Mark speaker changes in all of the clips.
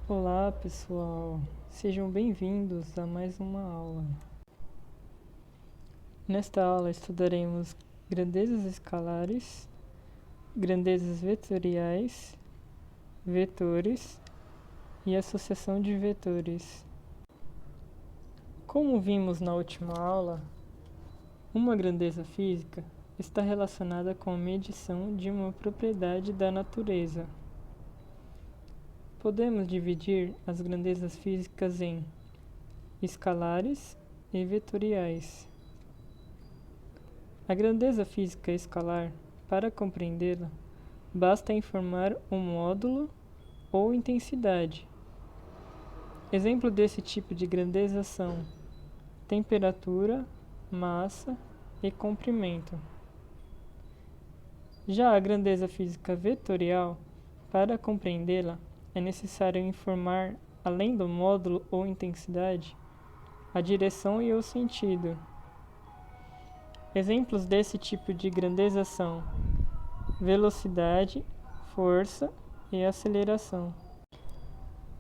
Speaker 1: Olá pessoal, sejam bem-vindos a mais uma aula. Nesta aula estudaremos grandezas escalares, grandezas vetoriais, vetores e associação de vetores. Como vimos na última aula, uma grandeza física está relacionada com a medição de uma propriedade da natureza. Podemos dividir as grandezas físicas em escalares e vetoriais. A grandeza física escalar, para compreendê-la, basta informar um módulo ou intensidade. Exemplo desse tipo de grandeza são temperatura, massa e comprimento. Já a grandeza física vetorial, para compreendê-la, é necessário informar, além do módulo ou intensidade, a direção e o sentido. Exemplos desse tipo de grandeza são velocidade, força e aceleração.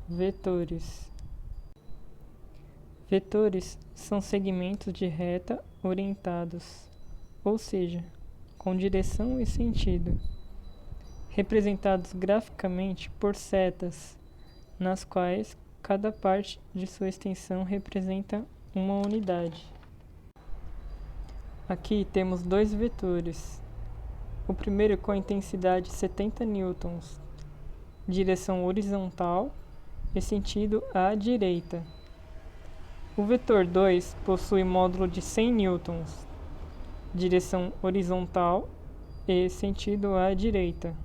Speaker 1: Vetores. Vetores são segmentos de reta orientados, ou seja, com direção e sentido, representados graficamente por setas, nas quais cada parte de sua extensão representa uma unidade. Aqui temos dois vetores. O primeiro com intensidade 70 newtons, direção horizontal e sentido à direita. O vetor 2 possui módulo de 100 newtons, direção horizontal e sentido à direita.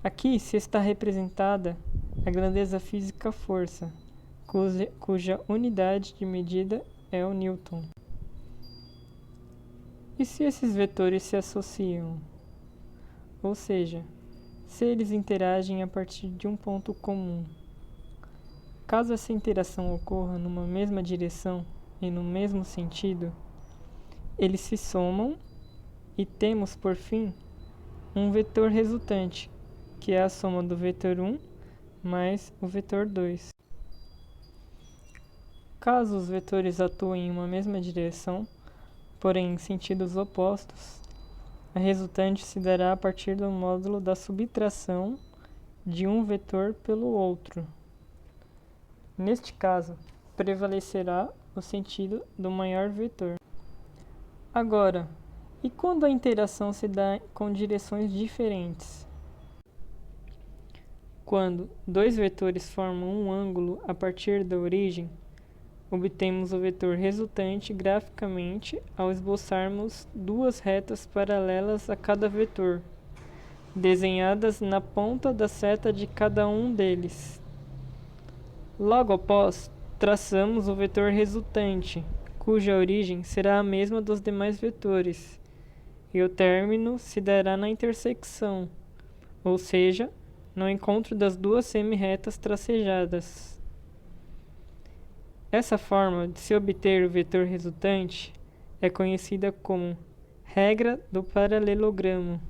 Speaker 1: Aqui se está representada a grandeza física força, cuja unidade de medida é o newton. E se esses vetores se associam? Ou seja, se eles interagem a partir de um ponto comum. Caso essa interação ocorra numa mesma direção e no mesmo sentido, eles se somam e temos, por fim, um vetor resultante, que é a soma do vetor 1 mais o vetor 2. Caso os vetores atuem em uma mesma direção, porém em sentidos opostos, a resultante se dará a partir do módulo da subtração de um vetor pelo outro. Neste caso, prevalecerá o sentido do maior vetor. Agora, e quando a interação se dá com direções diferentes? Quando dois vetores formam um ângulo a partir da origem, obtemos o vetor resultante graficamente ao esboçarmos duas retas paralelas a cada vetor, desenhadas na ponta da seta de cada um deles. Logo após, traçamos o vetor resultante, cuja origem será a mesma dos demais vetores, e o término se dará na intersecção, ou seja, no encontro das duas semi-retas tracejadas. Essa forma de se obter o vetor resultante é conhecida como regra do paralelogramo.